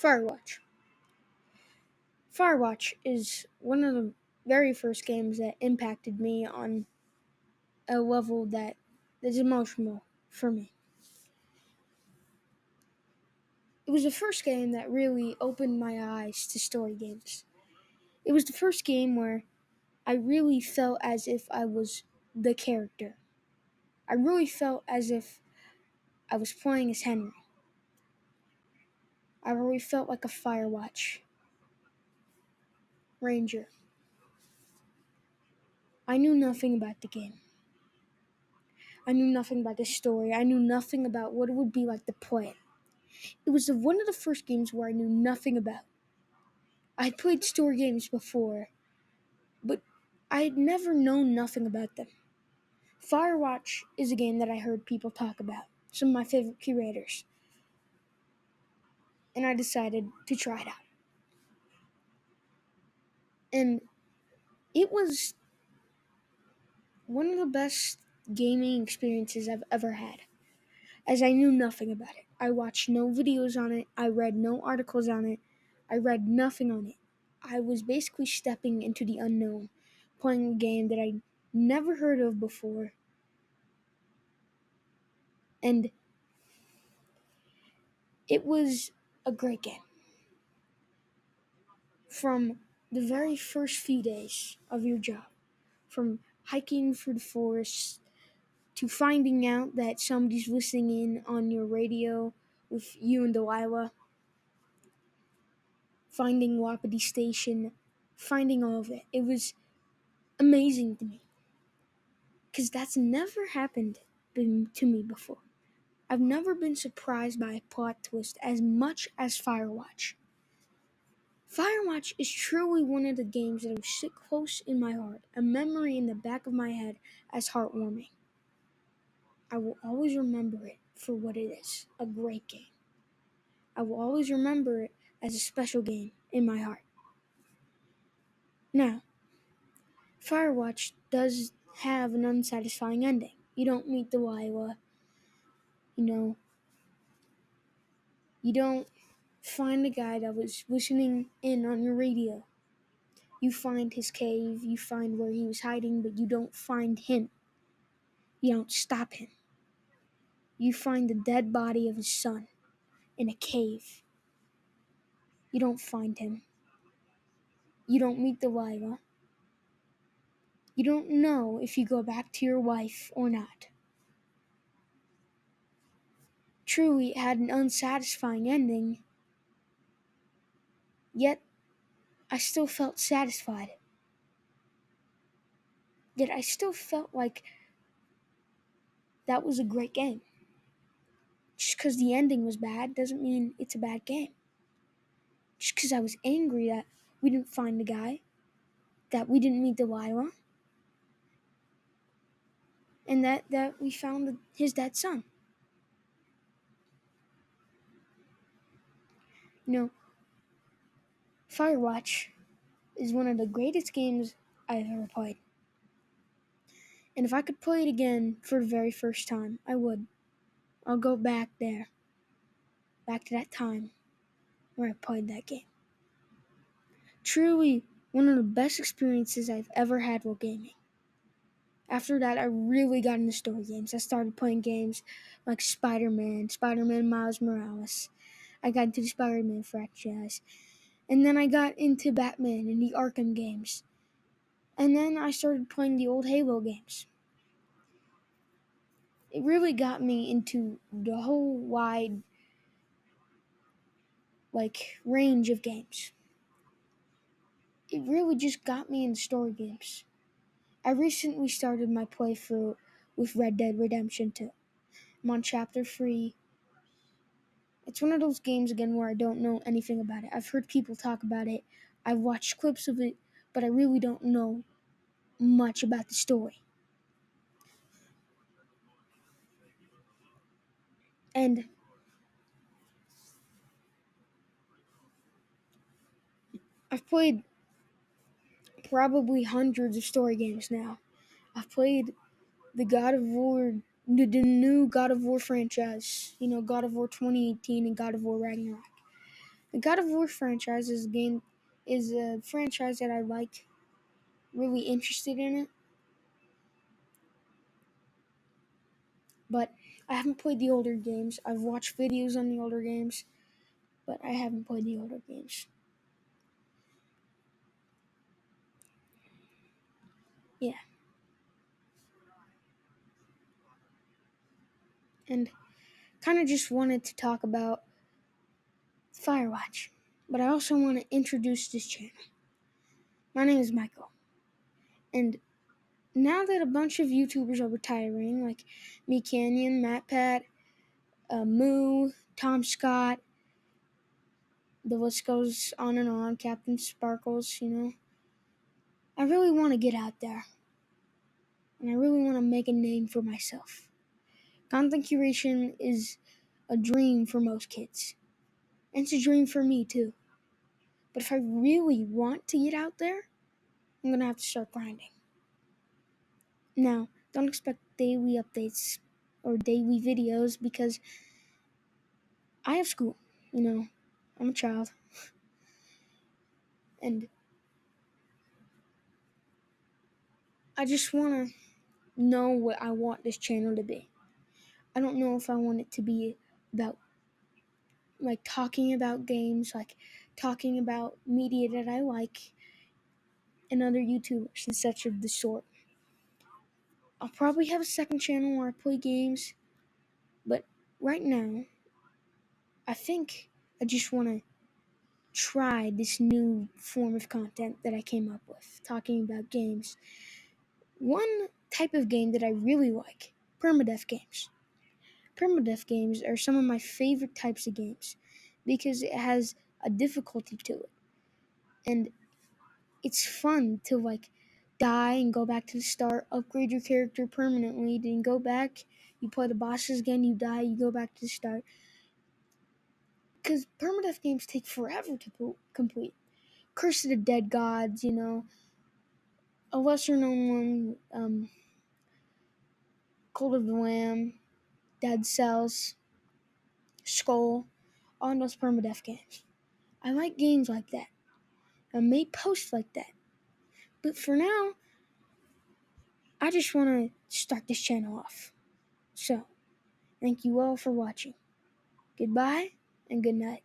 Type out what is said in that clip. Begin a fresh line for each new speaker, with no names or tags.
Firewatch. Firewatch is one of the very first games that impacted me on a level that is emotional for me. It was the first game that really opened my eyes to story games. It was the first game where I really felt as if I was the character. I really felt as if I was playing as Henry. I really felt like a Firewatch Ranger. I knew nothing about the game. I knew nothing about the story. I knew nothing about what it would be like to play it. It was one of the first games where I knew nothing about. I had played story games before, but I had never known nothing about them. Firewatch is a game that I heard people talk about, some of my favorite curators, and I decided to try it out. And it was one of the best gaming experiences I've ever had, as I knew nothing about it. I watched no videos on it, I read no articles on it, I read nothing on it. I was basically stepping into the unknown, playing a game that I never heard of before. And it was a great game. From the very first few days of your job, from hiking through the forest to finding out that somebody's listening in on your radio with you and Delilah, finding Wapiti Station, finding all of it. It was amazing to me because that's never happened to me before. I've never been surprised by a plot twist as much as Firewatch. Firewatch is truly one of the games that will sit close in my heart, a memory in the back of my head as heartwarming. I will always remember it for what it is, a great game. I will always remember it as a special game in my heart. Now, Firewatch does have an unsatisfying ending. You don't meet Delilah, you don't find the guy that was listening in on your radio. You find his cave, you find where he was hiding, but you don't find him. You don't stop him. You find the dead body of his son in a cave. You don't find him. You don't meet Delilah. You don't know if you go back to your wife or not. Truly, it had an unsatisfying ending, yet I still felt satisfied. Yet I still felt like that was a great game. Just because the ending was bad doesn't mean it's a bad game. Just because I was angry that we didn't find the guy, that we didn't meet Delilah, and that we found his dead son. Firewatch is one of the greatest games I've ever played. And if I could play it again for the very first time, I would. I'll go back there, back to that time where I played that game. Truly one of the best experiences I've ever had while gaming. After that, I really got into story games. I started playing games like Spider-Man Miles Morales. I got into the Spider-Man franchise. And then I got into Batman and the Arkham games. And then I started playing the old Halo games. It really got me into the whole wide range of games. It really just got me into story games. I recently started my playthrough with Red Dead Redemption 2. I'm on chapter 3. It's one of those games again where I don't know anything about it. I've heard people talk about it. I've watched clips of it, but I really don't know much about the story. And I've played probably hundreds of story games now. I've played the new God of War franchise, God of War 2018 and God of War Ragnarok. The God of War franchise is a franchise that I like, really interested in it. But I haven't played the older games. I've watched videos on the older games, but I haven't played the older games. Yeah. And kind of just wanted to talk about Firewatch. But I also want to introduce this channel. My name is Michael. And now that a bunch of YouTubers are retiring, like Me Canyon, Matt Pat, Moo, Tom Scott, the list goes on, Captain Sparkles, I really want to get out there. And I really want to make a name for myself. Content curation is a dream for most kids. And it's a dream for me too. But if I really want to get out there, I'm going to have to start grinding. Now, don't expect daily updates or daily videos because I have school. I'm a child. And I just want to know what I want this channel to be. I don't know if I want it to be about like talking about games, like talking about media that I like and other YouTubers and such of the sort. I'll probably have a second channel where I play games, but right now, I think I just want to try this new form of content that I came up with, talking about games. One type of game that I really like, permadeath games. Permadeath games are some of my favorite types of games because it has a difficulty to it. And it's fun to die and go back to the start, upgrade your character permanently, then go back, you play the bosses again, you die, you go back to the start. Because permadeath games take forever to complete. Curse of the Dead Gods, a lesser known one, Cult of the Lamb, Dead Cells, Skull, all those permadeath games. I like games like that. I may post like that. But for now, I just want to start this channel off. So, thank you all for watching. Goodbye and good night.